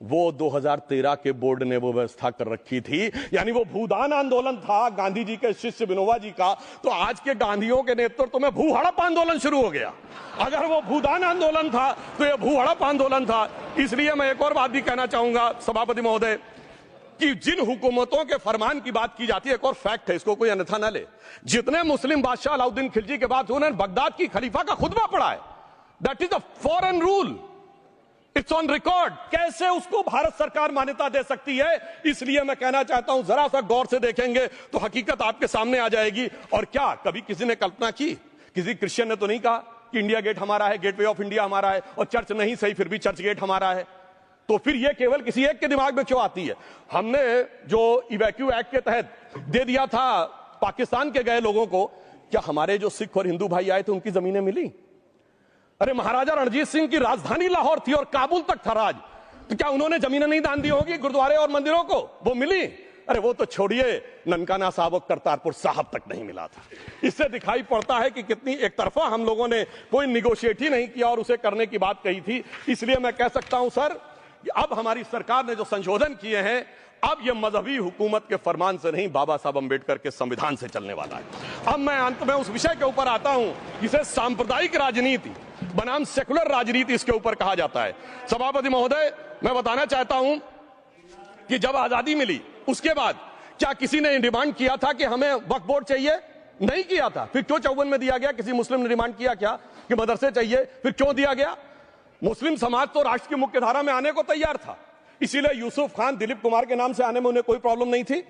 वो 2013 के बोर्ड ने वो व्यवस्था कर रखी थी। यानी वो भूदान आंदोलन था गांधी जी के शिष्य विनोबा जी का, तो आज के गांधियों के नेतृत्व में भू हड़प आंदोलन शुरू हो गया। अगर वो भूदान आंदोलन था तो ये भू हड़प आंदोलन था। इसलिए मैं एक और बात भी कहना चाहूंगा सभापति महोदय कि जिन हुकूमतों के फरमान की बात की जाती है, एक और फैक्ट है, इसको कोई अन्यथा न ले, जितने मुस्लिम बादशाह अलाउद्दीन खिलजी के बाद उन्होंने बगदाद की खलीफा का खुतबा पढ़ा है। That is a foreign rule, it's on record. कैसे उसको भारत सरकार मान्यता दे सकती है? इसलिए मैं कहना चाहता हूं जरा सा गौर से देखेंगे तो हकीकत आपके सामने आ जाएगी। और क्या कभी किसी ने कल्पना की, किसी क्रिश्चियन ने तो नहीं कहा कि इंडिया गेट हमारा है, गेटवे ऑफ इंडिया हमारा है, और चर्च नहीं सही फिर भी चर्च गेट हमारा है? तो फिर यह केवल किसी एक के दिमाग में क्यों आती है? हमने जो इवैक्यू एक्ट के तहत दे दिया था पाकिस्तान के गए लोगों को, क्या हमारे जो सिख और हिंदू भाई आए थे उनकी जमीनें मिली? अरे महाराजा रणजीत सिंह की राजधानी लाहौर थी और काबुल तक था राज, तो क्या उन्होंने जमीनें नहीं दान दी होगी गुरुद्वारे और मंदिरों को? वो मिली। अरे वो तो छोड़िए, ननकाना साहब और करतारपुर साहब तक नहीं मिला था। इससे दिखाई पड़ता है कि कितनी एक तरफा हम लोगों ने कोई निगोशिएट ही नहीं किया और उसे करने की बात कही थी। इसलिए मैं कह सकता हूं सर कि अब हमारी सरकार ने जो संशोधन किए हैं, अब यह मजहबी हुकूमत के फरमान से नहीं, बाबा साहब अंबेडकर के संविधान से चलने वाला है। अब मैं अंत में उस विषय के ऊपर आता हूं जिसे सांप्रदायिक राजनीति बनाम सेकुलर राजनीति इसके ऊपर कहा जाता है। सभापति महोदय, मैं बताना चाहता हूं कि जब आजादी मिली उसके बाद क्या किसी ने डिमांड किया था कि हमें वक्फ बोर्ड चाहिए? नहीं किया था। फिर क्यों 54 में दिया गया? किसी मुस्लिम ने डिमांड किया क्या कि मदरसे चाहिए? फिर क्यों दिया गया? मुस्लिम समाज तो राष्ट्र की मुख्य धारा में आने को तैयार था, इसीलिए यूसुफ खान, दिलीप कुमार के नाम से आने में उन्हें कोई प्रॉब्लम नहीं थी।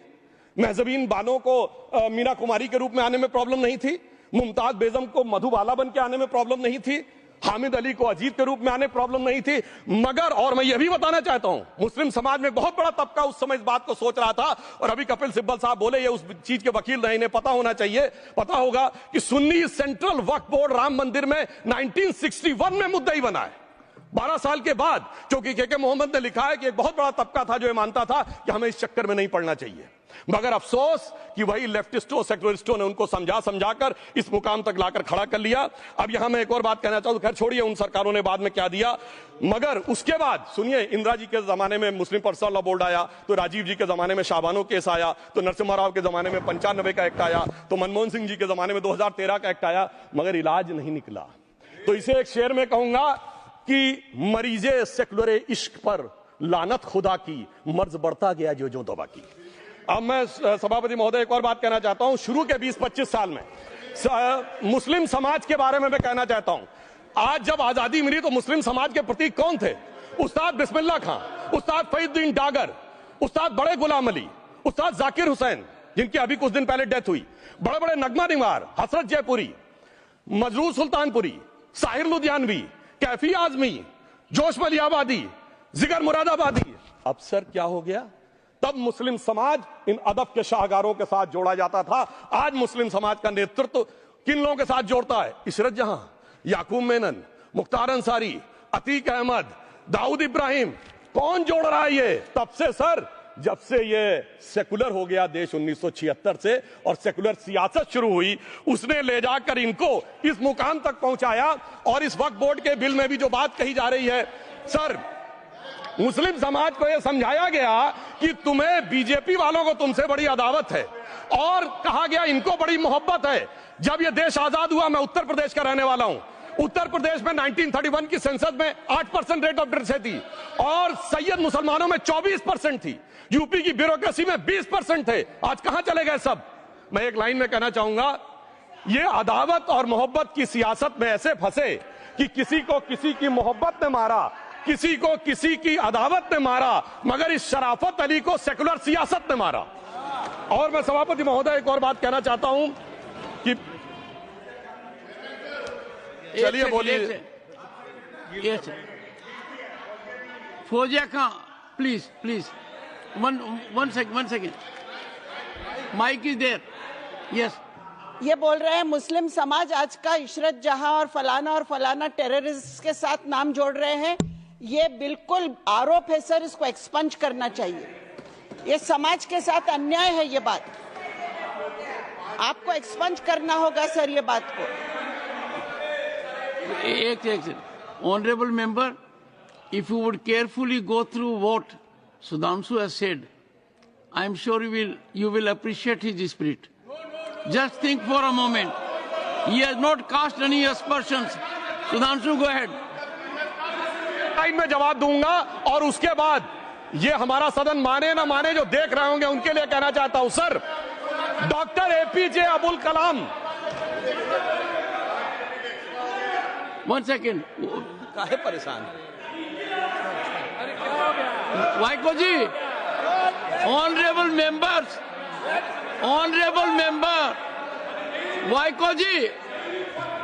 महजबीन बानो को मीना कुमारी के रूप में आने में प्रॉब्लम नहीं थी। मुमताज बेगम को मधुबाला बन के आने में प्रॉब्लम नहीं थी। हामिद अली को अजीत के रूप में आने प्रॉब्लम नहीं थी। मगर और मैं यह भी बताना चाहता हूं, मुस्लिम समाज में बहुत बड़ा तबका उस समय इस बात को सोच रहा था, और अभी कपिल सिब्बल साहब बोले ये उस चीज के वकील नहीं, इन्हें पता होना चाहिए, पता होगा कि सुन्नी सेंट्रल वक्फ बोर्ड राम मंदिर में 1961 में मुद्दई बना है, 12 साल के बाद। क्योंकि के मोहम्मद ने लिखा है कि एक बहुत बड़ा तबका था जो ये मानता था कि हमें इस चक्कर में नहीं पड़ना चाहिए। मगर अफसोस कि वही लेफ्टिस्टों सेकुलरिस्टों ने उनको समझाकर इस मुकाम तक लाकर खड़ा कर लिया। अब यहां मैं एक और बात कहना चाहूं, खैर छोड़िए उन सरकारों ने बाद में क्या दिया, मगर उसके बाद सुनिए, इंदिरा जी के जमाने में मुस्लिम पर्सनल लॉ बोर्ड आया, तो राजीव जी के जमाने में शाहबानो केस आया, तो नरसिम्हा राव के जमाने में 95 का एक्ट आया, तो मनमोहन सिंह जी के जमाने में 2013 का एक्ट आया, मगर इलाज नहीं निकला। तो इसे एक शेर में कहूंगा कि मरीजे सेकुलर इश्क पर लानत खुदा की, मर्ज बढ़ता गया जो दवा की। अब मैं सभापति महोदय एक और बात कहना चाहता हूं, शुरू के 20-25 साल में मुस्लिम समाज के बारे में मैं कहना चाहता हूं। आज जब आजादी मिली तो मुस्लिम समाज के प्रतीक कौन थे? उस्ताद बिस्मिल्लाह खां, उस्ताद फरीदुद्दीन डागर, उस्ताद बड़े गुलाम अली, उस्ताद जाकिर हुसैन जिनकी अभी कुछ दिन पहले डेथ हुई, बड़े बड़े नगमा निवार, हसरत जयपुरी, मजरूर सुल्तानपुरी, साहिर लुधियानवी, कैफी आजमी, जोश मलियाबादी, जिगर मुरादाबादी। अब सर क्या हो गया? तब मुस्लिम समाज इन अदब के शाहकारों के साथ जोड़ा जाता था। आज मुस्लिम समाज का नेतृत्व किन लोगों के साथ जोड़ता है? इशरत जहां, याकूब मेनन, मुख्तार अंसारी, अतीक अहमद, दाऊद इब्राहिम। कौन जोड़ रहा है ये? तब से सर, जब से ये सेकुलर हो गया देश 1976 से और सेकुलर सियासत शुरू हुई, उसने ले जाकर इनको इस मुकाम तक पहुंचाया। और इस वक्फ बोर्ड के बिल में भी जो बात कही जा रही है सर, मुस्लिम समाज को यह समझाया गया कि तुम्हें बीजेपी वालों को तुमसे बड़ी अदावत है, और कहा गया इनको बड़ी मोहब्बत है। जब यह देश आजाद हुआ, मैं उत्तर प्रदेश का रहने वाला हूं, उत्तर प्रदेश में 1931 की सेंसस में 8% रेट ऑफ डेथ थी और सैयद मुसलमानों में 24% थी। यूपी की ब्यूरोक्रेसी में 20% थे। आज कहां चले गए सब? मैं एक लाइन में कहना चाहूंगा, ये अदावत और मोहब्बत की सियासत में ऐसे फंसे कि किसी को किसी की मोहब्बत ने मारा, किसी को किसी की अदावत ने मारा, मगर इस शराफत अली को सेकुलर सियासत ने मारा। और मैं सभापति महोदय एक और बात कहना चाहता हूं कि चलिए बोलिए। Fauzia Khan, please one second, mike is there. Yes, ये बोल रहे हैं मुस्लिम समाज आज का इशरत जहां और फलाना टेररिस्ट के साथ नाम जोड़ रहे हैं। ये बिल्कुल आरोप है सर, इसको एक्सपंज करना चाहिए। ये समाज के साथ अन्याय है। ये बात आपको एक्सपंज करना होगा सर, ये बात को। एक honourable member, if you would carefully go through what Sudhanshu has said, I am sure you will appreciate his spirit. Just think for a moment. He has not cast any aspersions. Sudhanshu, go ahead. Time में जवाब दूंगा और उसके बाद ये हमारा सदन माने ना माने, जो देख रहे होंगे उनके लिए कहना चाहता हूं sir, doctor APJ Abdul Kalam. One second. काहे परेशान? Vaiko ji, honourable member, Vaiko ji,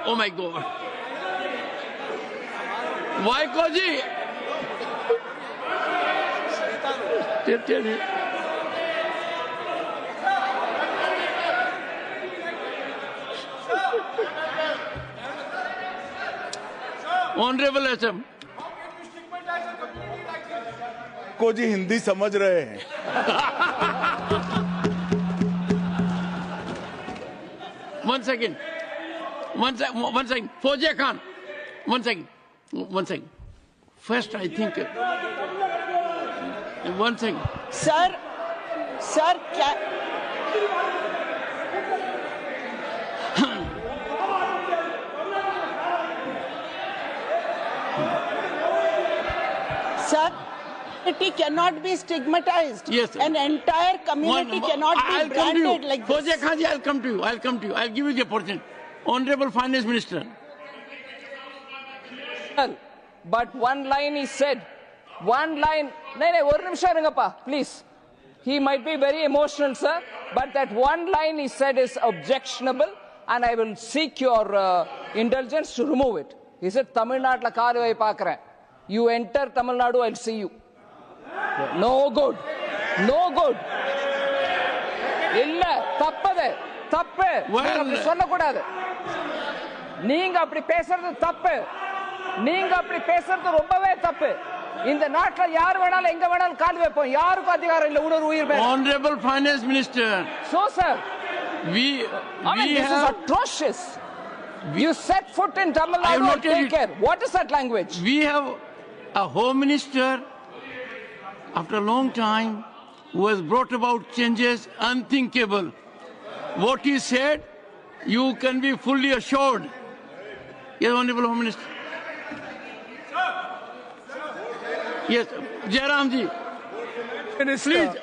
oh my God, Vaiko ji, honourable SM को जी हिंदी समझ रहे हैं। One second. Fauziya Khan, one second. First, I think. One second. Sir क्या sir, community cannot be stigmatized. Yes, sir. An entire community cannot be branded like this. Fauziya Khan ji, I'll come to you. I'll give you the opportunity. Honorable Finance Minister. But one line is said. One line. No, one nimisham irungappa, please. He might be very emotional, sir, but that one line he said is objectionable, and I will seek your indulgence to remove it. He said, Tamil Nadu la kaaruvai paakren. You enter Tamil Nadu, I'll see you. No good. No good. இல்ல தப்பது தப்பு. நீங்க சொல்ல கூடாது. நீங்க அப்படி பேசுறது தப்பு. நீங்க அப்படி பேசுறது ரொம்பவே தப்பு. இந்த நாட்டுல யார் வேணாலும் எங்க வேணாலும் கால் வைப்போம். யாருக்கும் அதிகாரம் இல்ல ஒரு உயிர் மேல. Honorable Finance Minister. So sir, this is atrocious. You set foot in Tamil Nadu and take care. What is that language? We have a Home Minister after a long time who has brought about changes unthinkable. What he said, you can be fully assured. Yes, Honorable Home Minister. Yes, Jairam ji. Minister, please.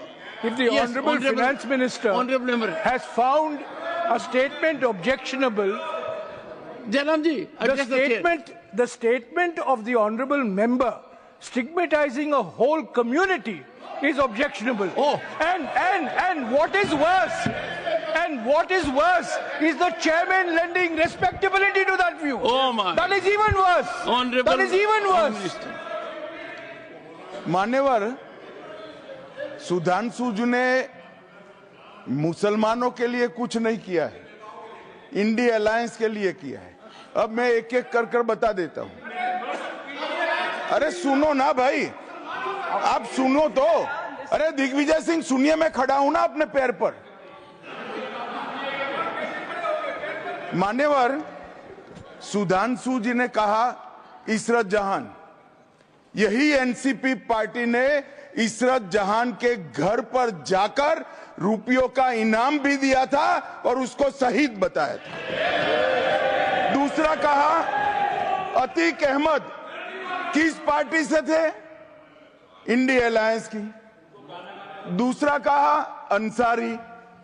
If the Honorable Finance Minister has found a statement objectionable, Jairam ji, the statement of the Honorable Member stigmatizing a whole community is objectionable. Oh. And what is worse is the chairman lending respectability to that view. Oh my. That is even worse. Honorable that is even worse. मान्यवर, सुधांशु जी ने मुसलमानों के लिए कुछ नहीं किया है, India alliance के लिए किया है। अब मैं एक एक कर कर बता देता हूं। अरे सुनो ना भाई, आप सुनो तो। अरे दिग्विजय सिंह सुनिए, मैं खड़ा हूं ना अपने पैर पर। मान्यवर, सुधांशु जी ने कहा इशरत जहान, यही एनसीपी पार्टी ने इशरत जहान के घर पर जाकर रुपयों का इनाम भी दिया था और उसको शहीद बताया था। दूसरा कहा अतीक अहमद किस पार्टी से थे? इंडिया अलायंस की। दूसरा कहा अंसारी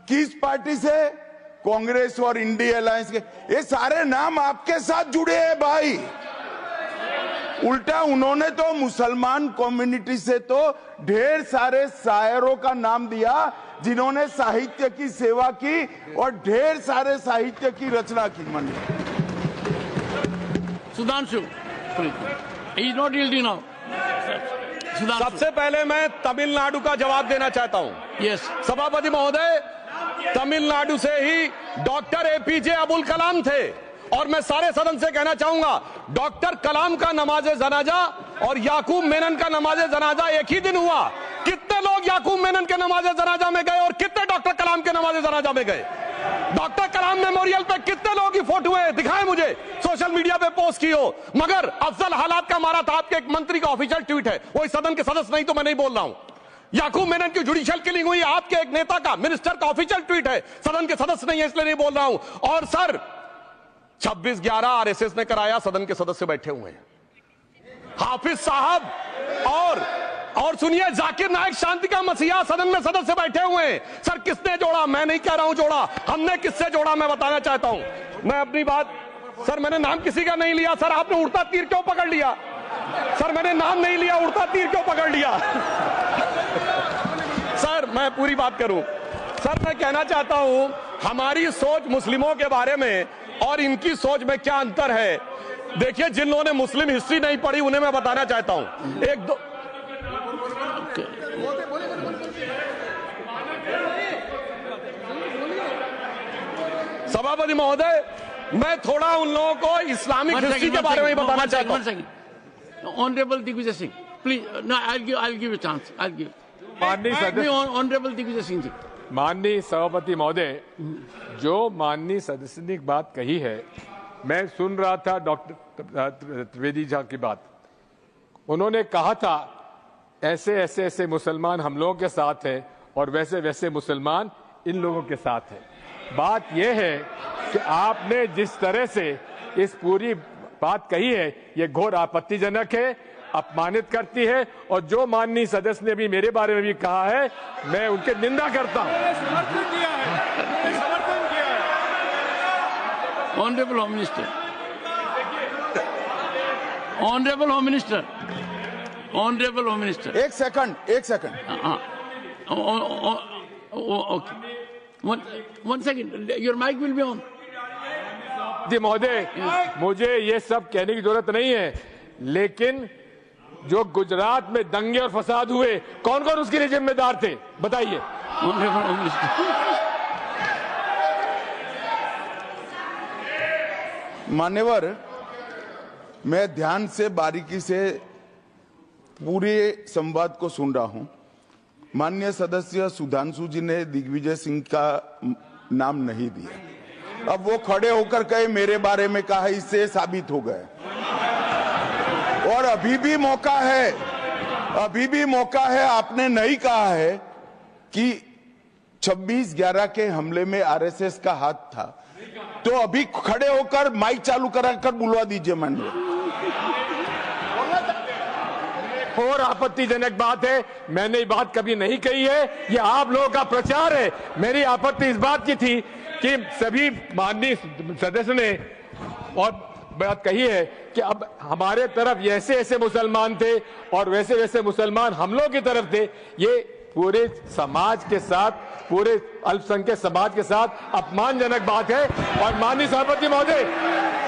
किस पार्टी से? कांग्रेस और इंडिया अलायंस के। ये सारे नाम आपके साथ जुड़े हैं भाई। उल्टा उन्होंने तो मुसलमान कम्युनिटी से तो ढेर सारे शायरों का नाम दिया जिन्होंने साहित्य की सेवा की और ढेर सारे साहित्य की रचना की। Sudhanshu, he is not yielding now. सबसे पहले मैं तमिलनाडु का जवाब देना चाहता हूं। Yes. सभापति महोदय, तमिलनाडु से ही डॉक्टर एपीजे अब्दुल कलाम थे और मैं सारे सदन से कहना चाहूंगा डॉक्टर कलाम का नमाजे जनाजा और याकूब मेनन का नमाजे जनाजा एक ही दिन हुआ। कितने लोग याकूब मेनन के नमाजे जनाजा में गए और कितने डॉक्टर कलाम के नमाजे जनाजा में गए? डॉक्टर कलाम मेमोरियल पे कितने लोगों की फोटो है? दिखाएं मुझे, सोशल मीडिया पे पोस्ट की हो। मगर अफजल हालात का मारा था आपके एक मंत्री का ऑफिशियल ट्वीट है, वो इस सदन के सदस्य नहीं तो मैं नहीं बोल रहा हूं। याकूब मेनन की जुडिशियल किलिंग हुई आपके एक नेता का, मिनिस्टर का ऑफिशियल ट्वीट है, सदन के सदस्य नहीं है इसलिए नहीं बोल रहा हूं। और सर 26/11 आरएसएस ने कराया, सदन के सदस्य बैठे हुए हैं। हाफिज साहब और सुनिए जाकिर नायक शांति का मसीहा सदन में सदस्य बैठे हुए हैं। सर किसने जोड़ा? मैं नहीं कह रहा हूं जोड़ा, हमने किससे जोड़ा मैं बताना चाहता हूं। मैं अपनी बात, सर मैंने नाम किसी का नहीं लिया। सर आपने उड़ता तीर क्यों पकड़ लिया? सर मैंने नाम नहीं लिया, उड़ता तीर क्यों पकड़ लिया? सर मैं पूरी बात करूं। सर मैं कहना चाहता हूं हमारी सोच मुस्लिमों के बारे में और इनकी सोच में क्या अंतर है। देखिए जिन लोगों ने मुस्लिम हिस्ट्री नहीं पढ़ी उन्हें मैं बताना चाहता हूं। एक दो सभापति महोदय, मैं थोड़ा उन लोगों को इस्लामिक हिस्ट्री के बारे में बताना चाहता हूं। Honourable Digvijay Singh, please, no I'll give a chance. I'll give. Honourable Digvijay Singh ji. माननीय सभापति महोदय, जो माननीय सदस्य ने बात कही है, मैं सुन रहा था डॉक्टर त्रिवेदी जी की बात। उन्होंने कहा था ऐसे ऐसे ऐसे मुसलमान हम लोगों के साथ हैं और वैसे वैसे मुसलमान इन लोगों के साथ हैं। बात यह है कि आपने जिस तरह से इस पूरी बात कही है ये घोर आपत्तिजनक है, अपमानित करती है और जो माननीय सदस्य ने भी मेरे बारे में भी कहा है मैं उनके निंदा करता हूं। Honourable home minister, honourable home minister, honourable home minister, एक second. Okay, one second, your mic will be on. जी महोदय, मुझे ये सब कहने की जरूरत नहीं है, लेकिन जो गुजरात में दंगे और फसाद हुए कौन कौन उसके लिए जिम्मेदार थे बताइए। Honourable home minister. मान्यवर, मैं ध्यान से बारीकी से पूरे संवाद को सुन रहा हूं। माननीय सदस्य सुधांशु जी ने दिग्विजय सिंह का नाम नहीं दिया। अब वो खड़े होकर कहे मेरे बारे में कहा, इससे साबित हो गए। और अभी भी मौका है, आपने नहीं कहा है कि 26/11 के हमले में आरएसएस का हाथ था, तो अभी खड़े होकर माइक चालू कराकर बुलवा दीजिए माननीय। और आपत्तिजनक बात है, मैंने ये बात कभी नहीं कही है, ये आप लोगों का प्रचार है। मेरी आपत्ति इस बात की थी कि सभी माननीय सदस्य ने और बात कही है कि अब हमारे तरफ ऐसे ऐसे मुसलमान थे और वैसे वैसे मुसलमान हम लोगों की तरफ थे। ये पूरे समाज के साथ, पूरे अल्पसंख्यक समाज के साथ अपमानजनक बात है। और माननीय सभापति महोदय,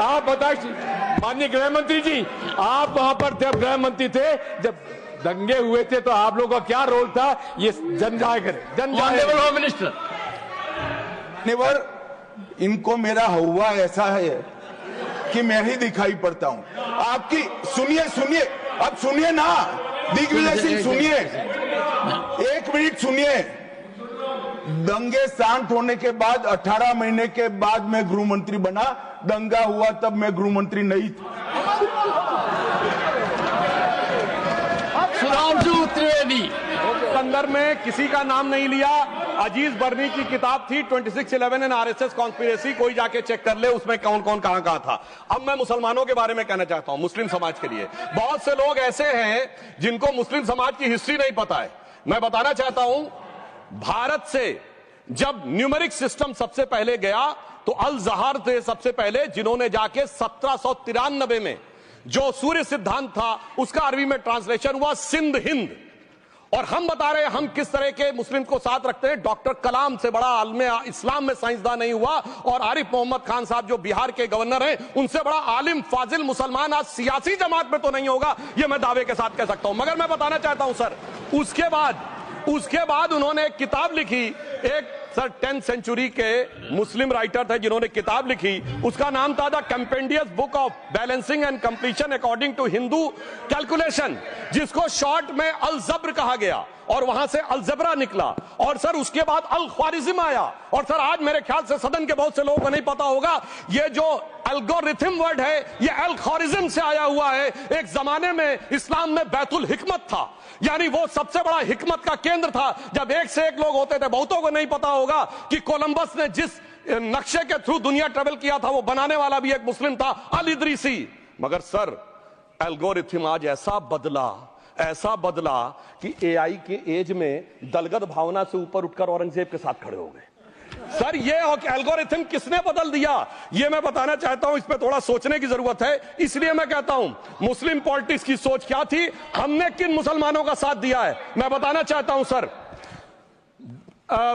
आप बताइए, माननीय गृह मंत्री जी, आप वहां पर थे, गृह मंत्री थे जब दंगे हुए थे, तो आप लोगों का क्या रोल था ये जन जाहिर होम मिनिस्टर। इनको मेरा हुआ ऐसा है कि मैं ही दिखाई पड़ता हूं। आपकी सुनिए, अब सुनिए ना दिग्विजय सिंह, सुनिए, एक मिनट सुनिए। दंगे शांत होने के बाद 18 महीने के बाद मैं गृह मंत्री बना। दंगा हुआ तब मैं गृह मंत्री नहीं था। सुधांशु त्रिवेदी, संदर्भ में किसी का नाम नहीं लिया। अजीज बर्नी की किताब थी 2611 एंड आरएसएस कॉन्स्पिरेसी, कोई जाके चेक कर ले उसमें कौन कौन कहां कहां था। अब मैं मुसलमानों के बारे में कहना चाहता हूं, मुस्लिम समाज के लिए। बहुत से लोग ऐसे हैं जिनको मुस्लिम समाज की हिस्ट्री नहीं पता है। मैं बताना चाहता हूं, भारत से जब न्यूमेरिक सिस्टम सबसे पहले गया तो अल जहर थे सबसे पहले, जिन्होंने जाके 1793 में जो सूर्य सिद्धांत था उसका अरबी में ट्रांसलेशन हुआ सिंध हिंद। और हम बता रहे हैं हम किस तरह के मुस्लिम को साथ रखते हैं। डॉक्टर कलाम से बड़ा आलिम इस्लाम में साइंसदान नहीं हुआ, और आरिफ मोहम्मद खान साहब जो बिहार के गवर्नर हैं उनसे बड़ा आलिम फाजिल मुसलमान आज सियासी जमात में तो नहीं होगा, ये मैं दावे के साथ कह सकता हूं। मगर मैं बताना चाहता हूं सर, उसके बाद उन्होंने एक किताब लिखी, एक सर 10th सेंचुरी के मुस्लिम राइटर थे जिन्होंने किताब लिखी, उसका नाम था the compendious book of balancing and completion according to Hindu calculation, जिसको शॉर्ट में अल जब्र कहा गया, और वहां से अलजबरा निकला। और सर उसके बाद अल ख्वारिज्म आया। और सर आज मेरे ख्याल से सदन के बहुत से लोगों को नहीं पता होगा, ये जो एल्गोरिथम वर्ड है ये अल ख्वारिज्म से आया हुआ है। एक जमाने में इस्लाम में बैतुल हिकमत था, यानी वो सबसे बड़ा हिकमत का केंद्र था, जब एक से एक लोग होते थे। बहुतों को नहीं पता होगा कि कोलंबस ने जिस नक्शे के थ्रू दुनिया ट्रेवल किया था वो बनाने वाला भी एक मुस्लिम था, अल इदरीसी। मगर सर एल्गोरिथम आज ऐसा बदला कि एआई के एज में दलगत भावना से ऊपर उठकर औरंगजेब के साथ खड़े हो गए। सर ये एल्गोरिथम किसने बदल दिया, ये मैं बताना चाहता हूं। इस पे थोड़ा सोचने की जरूरत है। इसलिए मैं कहता हूं मुस्लिम पॉलिटिक्स की सोच क्या थी, हमने किन मुसलमानों का साथ दिया है, मैं बताना चाहता हूं सर।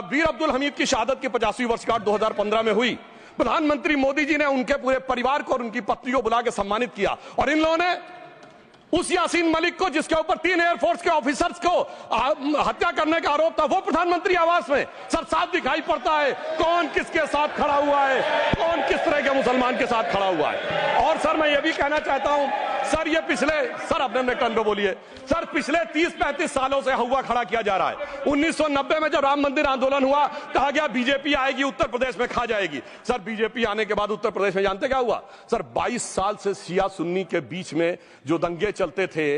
वीर अब्दुल हमीद की शहादत की 50वीं वर्षगांठ 2015 में हुई। प्रधानमंत्री मोदी जी ने उनके पूरे परिवार को और उनकी पत्नी को बुला के सम्मानित किया, और इन लोगों ने उस यासीन मलिक को, जिसके ऊपर 3 एयरफोर्स के ऑफिसर्स को हत्या करने का आरोप था, वो प्रधानमंत्री आवास में सर साफ दिखाई पड़ता है कौन किसके साथ खड़ा हुआ है, कौन किस तरह के मुसलमान के साथ खड़ा हुआ है। और सर मैं ये भी कहना चाहता हूं सर, ये पिछले सर अपने टर्न पे बोलिए सर, पिछले 30-35 सालों से हुआ खड़ा किया जा रहा है। 1990 में जब राम मंदिर आंदोलन हुआ, कहा गया बीजेपी आएगी उत्तर प्रदेश में खा जाएगी। सर बीजेपी आने के बाद उत्तर प्रदेश में जानते क्या हुआ सर, 22 साल से शिया सुन्नी के बीच में जो दंगे चलते थे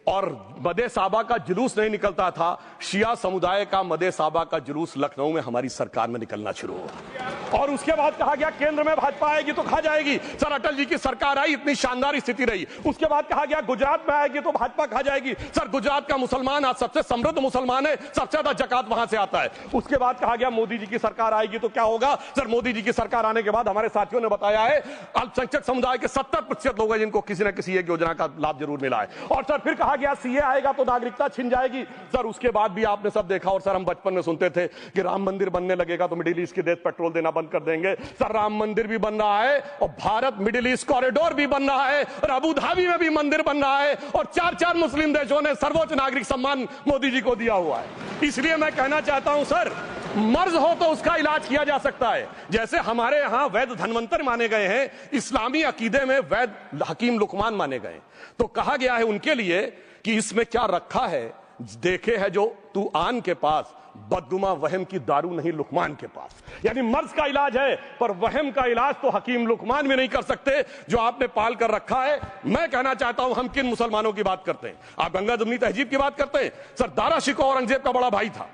और मदे साबा का जुलूस नहीं निकलता था, शिया समुदाय का मदे साबा का जुलूस लखनऊ में हमारी सरकार में निकलना शुरू हुआ। और उसके बाद कहा गया केंद्र में भाजपा आएगी तो खा जाएगी। सर अटल जी की सरकार आई, इतनी शानदार स्थिति रही। उसके बाद कहा गया गुजरात में आएगी तो भाजपा खा जाएगी। सर गुजरात का मुसलमान आज सबसे समृद्ध मुसलमान है, सबसे ज्यादा जकात वहां से आता है। उसके बाद कहा गया मोदी जी की सरकार आएगी तो क्या होगा। सर मोदी जी की सरकार आने के बाद हमारे साथियों ने बताया है अल्पसंख्यक समुदाय के 70% लोग हैं जिनको किसी न किसी एक योजना का लाभ जरूर मिला है। और सर फिर कहा गया सीए आएगा तो नागरिकता छिन जाएगी। सर उसके बाद भी आपने सब देखा, और सर हम बचपन में सुनते थे कि राम मंदिर बनने लगेगा तो मिडिल ईस्ट के देश पेट्रोल देना बंद कर देंगे। सर राम मंदिर भी बन रहा है, और भारत मिडिल ईस्ट कॉरिडोर भी बन रहा है, और अबू धाबी में भी मंदिर बन रहा है, और 4 मुस्लिम देशों ने सर्वोच्च नागरिक सम्मान मोदी जी को दिया हुआ है। इसलिए मैं कहना चाहता हूं सर, मर्ज हो तो उसका इलाज किया जा सकता है। जैसे हमारे यहां वैद धन्वंतर माने गए हैं, इस्लामी अकीदे में वैद हकीम लुकमान माने गए, तो कहा गया है उनके लिए कि इसमें क्या रखा है, देखे है जो तू आन के पास, बदगुमा वहम की दारू नहीं लुकमान के पास। यानी मर्ज का इलाज है, पर वहम का इलाज तो हकीम लुकमान भी नहीं कर सकते जो आपने पाल कर रखा है। मैं कहना चाहता हूं हम किन मुसलमानों की बात करते हैं। आप गंगा जमुनी तहजीब की बात करते हैं। सर दारा शिकोह औरंगजेब का बड़ा भाई था,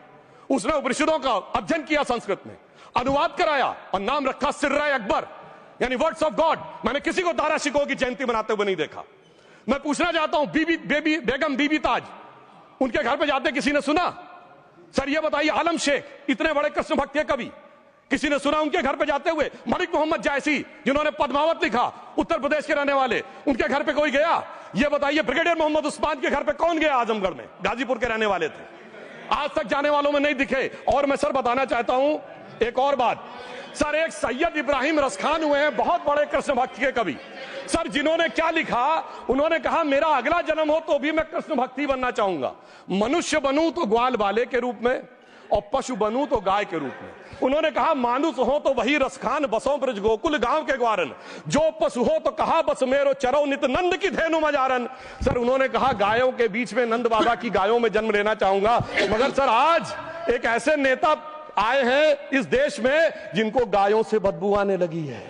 उसने उपनिषदों का अध्ययन किया, संस्कृत में अनुवाद कराया और नाम रखा सिर्रा अकबर, यानी वर्ड्स ऑफ गॉड। मैंने किसी को दारा शिकोह की जयंती मनाते हुए नहीं देखा। मैं पूछना चाहता हूं बेगम बीबी ताज, उनके घर पे जाते किसी ने सुना? सर ये बताइए, आलम शेख इतने बड़े कृष्ण भक्त के कवि, किसी ने सुना उनके घर पे जाते हुए? मलिक मोहम्मद जायसी जिन्होंने पद्मावत लिखा, उत्तर प्रदेश के रहने वाले, उनके घर पे कोई गया? ये बताइए ब्रिगेडियर मोहम्मद उस्मान के घर पे कौन गया? आजमगढ़ में, गाजीपुर के रहने वाले थे, आज तक जाने वालों में नहीं दिखे। और मैं सर बताना चाहता हूं एक और बात, सर एक सैयद इब्राहिम रसखान हुए हैं, बहुत बड़े कृष्ण भक्त के कवि। सर जिन्होंने क्या लिखा, उन्होंने कहा मेरा अगला जन्म हो तो भी मैं कृष्ण भक्ति बनना चाहूंगा। मनुष्य बनूं तो ग्वाल बाले के रूप में, और पशु बनूं तो गाय के रूप में। उन्होंने कहा मानुस हो तो वही रसखान, बसों ब्रज गोकुल गांव के ग्वारन, जो पशु हो तो कहा बस मेरो चरो नित नंद की धेनु मजारन। सर उन्होंने कहा गायों के बीच में नंद बाबा की गायों में जन्म लेना चाहूंगा। मगर सर आज एक ऐसे नेता आए हैं इस देश में जिनको गायों से बदबू आने लगी है,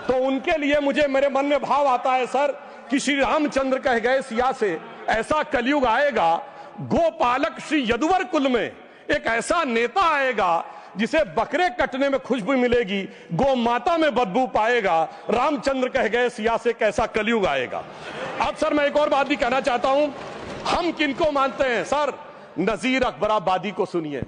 तो उनके लिए मुझे मेरे मन में भाव आता है सर कि श्री रामचंद्र कह गए सिया से, ऐसा कलयुग आएगा गोपालक श्री यदुवर कुल में एक ऐसा नेता आएगा जिसे बकरे कटने में खुशबू मिलेगी, गौ माता में बदबू पाएगा। रामचंद्र कह गए सिया से कैसा कलयुग आएगा। अब सर मैं एक और बात भी कहना चाहता हूं, हम किनको मानते हैं सर? नजीर अकबराबादी को सुनिए,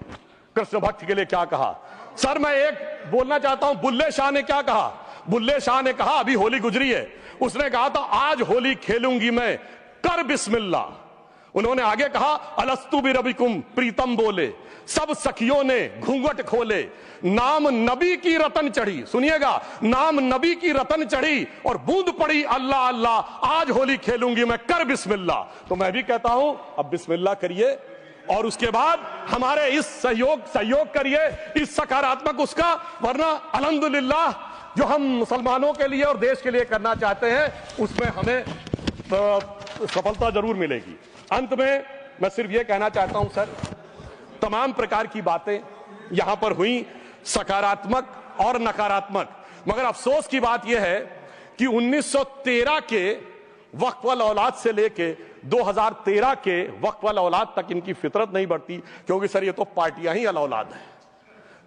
कृष्ण भक्त के लिए क्या कहा। सर मैं एक बोलना चाहता हूं, बुल्ले शाह ने क्या कहा? बुल्ले शाह ने कहा, अभी होली गुजरी है, उसने कहा था आज होली खेलूंगी मैं, कर बिस्मिल्लाह। उन्होंने आगे कहा, अलस्तु भी रबिकुम, प्रीतम बोले, सब सखियों ने घूंघट खोले, नाम नबी की रतन चढ़ी, सुनिएगा, नाम नबी की रतन चढ़ी और बूंद पड़ी अल्लाह अल्लाह, आज होली खेलूंगी मैं, कर बिस्मिल्लाह। तो मैं भी कहता हूं अब बिस्मिल्लाह करिए और उसके बाद हमारे इस सहयोग करिए, इस सकारात्मक उसका, वरना अल्हम्दुलिल्लाह जो हम मुसलमानों के लिए और देश के लिए करना चाहते हैं उसमें हमें सफलता जरूर मिलेगी। अंत में मैं सिर्फ यह कहना चाहता हूं सर, तमाम प्रकार की बातें यहां पर हुई, सकारात्मक और नकारात्मक, मगर अफसोस की बात यह है कि 1913 के वक्फ वाल औलाद से लेके 2013 के वक्फ वाल औलाद तक इनकी फितरत नहीं बढ़ती, क्योंकि सर ये तो पार्टियां ही अल औलाद है,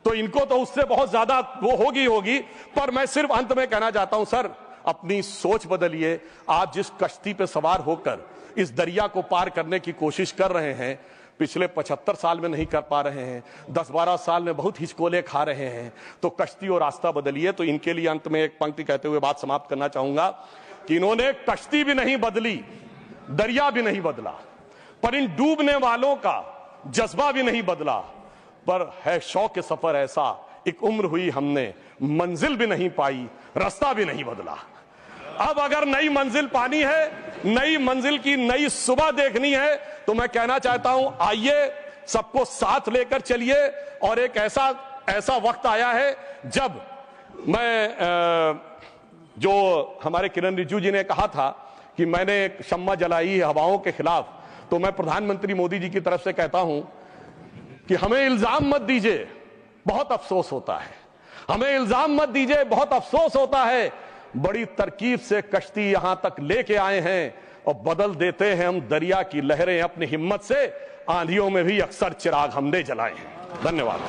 तो इनको तो उससे बहुत ज्यादा वो होगी। पर मैं सिर्फ अंत में कहना चाहता हूं सर, अपनी सोच बदलिए। आप जिस कश्ती पे सवार होकर इस दरिया को पार करने की कोशिश कर रहे हैं, पिछले 75 साल में नहीं कर पा रहे हैं, 10-12 साल में बहुत हिचकोले खा रहे हैं, तो कश्ती और रास्ता बदलिए। तो इनके लिए अंत में एक पंक्ति कहते हुए बात समाप्त करना चाहूंगा कि इन्होंने कश्ती भी नहीं बदली, दरिया भी नहीं बदला, पर इन डूबने वालों का जज्बा भी नहीं बदला, पर है शौक के सफर ऐसा, एक उम्र हुई हमने, मंजिल भी नहीं पाई, रास्ता भी नहीं बदला। अब अगर नई मंजिल पानी है, नई मंजिल की नई सुबह देखनी है, तो मैं कहना चाहता हूं आइए सबको साथ लेकर चलिए। और एक ऐसा वक्त आया है जब मैं जो हमारे किरण रिजिजू जी ने कहा था कि मैंने शम्मा जलाई है हवाओं के खिलाफ, तो मैं प्रधानमंत्री मोदी जी की तरफ से कहता हूं कि हमें इल्जाम मत दीजिए, बहुत अफसोस होता है, हमें इल्जाम मत दीजिए, बहुत अफसोस होता है। बड़ी तरकीब से कश्ती यहां तक लेके आए हैं और बदल देते हैं हम दरिया की लहरें अपनी हिम्मत से, आंधियों में भी अक्सर चिराग हमने जलाए हैं। धन्यवाद।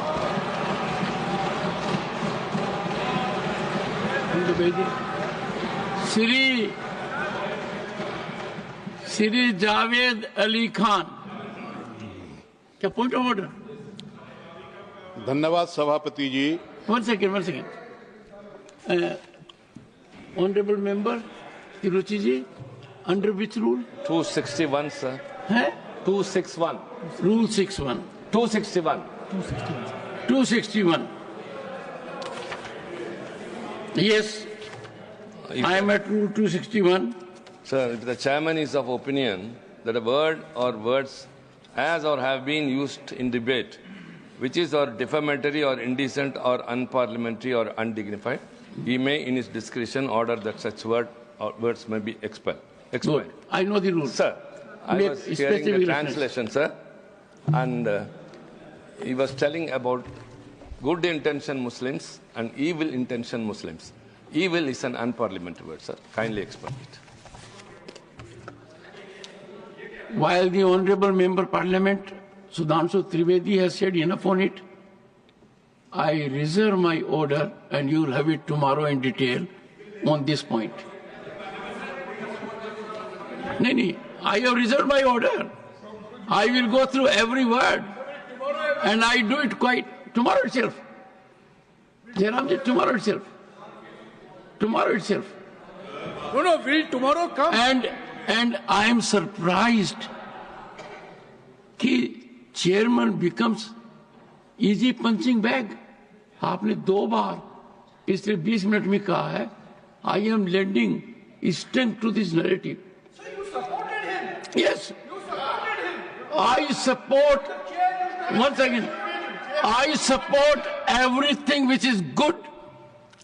श्री जावेद अली खान, क्या पॉइंट ऑफ ऑर्डर? धन्यवाद सभापति जी। One second honourable member Tiruchi ji, under which rule? 261 sir है 261 rule 61 261 yes, I am at rule 261. Sir, if the chairman is of opinion that a word or words as or have been used in debate which is or defamatory or indecent or unparliamentary or undignified, he may in his discretion order that such word or words may be expelled. Good. I know the rules. Sir, I was hearing the translation, sir, and he was telling about good intention Muslims and evil intention Muslims. Evil is an unparliamentary word, sir. Kindly explain it. While the Honorable Member Parliament Sudhanshu Trivedi has said enough on it, I reserve my order and you will have it tomorrow in detail on this point. No, I have reserved my order. I will go through every word and I do it quite tomorrow itself. Jairamji, tomorrow itself. Tomorrow itself. No, will tomorrow come? And I am surprised कि chairman becomes easy punching bag. आपने 2 बार पिछले 20 minute में कहा है, I am lending strength to this narrative. So you supported him? Yes. You supported him? I support, once again, I support everything which is good,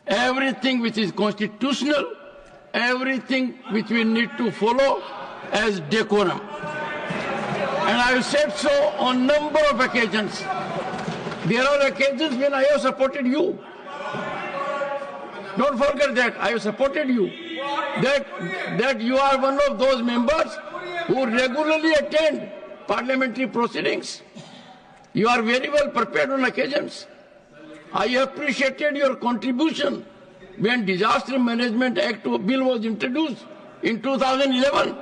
everything which is constitutional, everything which we need to follow as decorum. And I have said so on number of occasions. There are occasions when I have supported you. Don't forget that. I have supported you. That you are one of those members who regularly attend parliamentary proceedings. You are very well prepared on occasions. I appreciated your contribution when Disaster Management Act bill was introduced in 2011.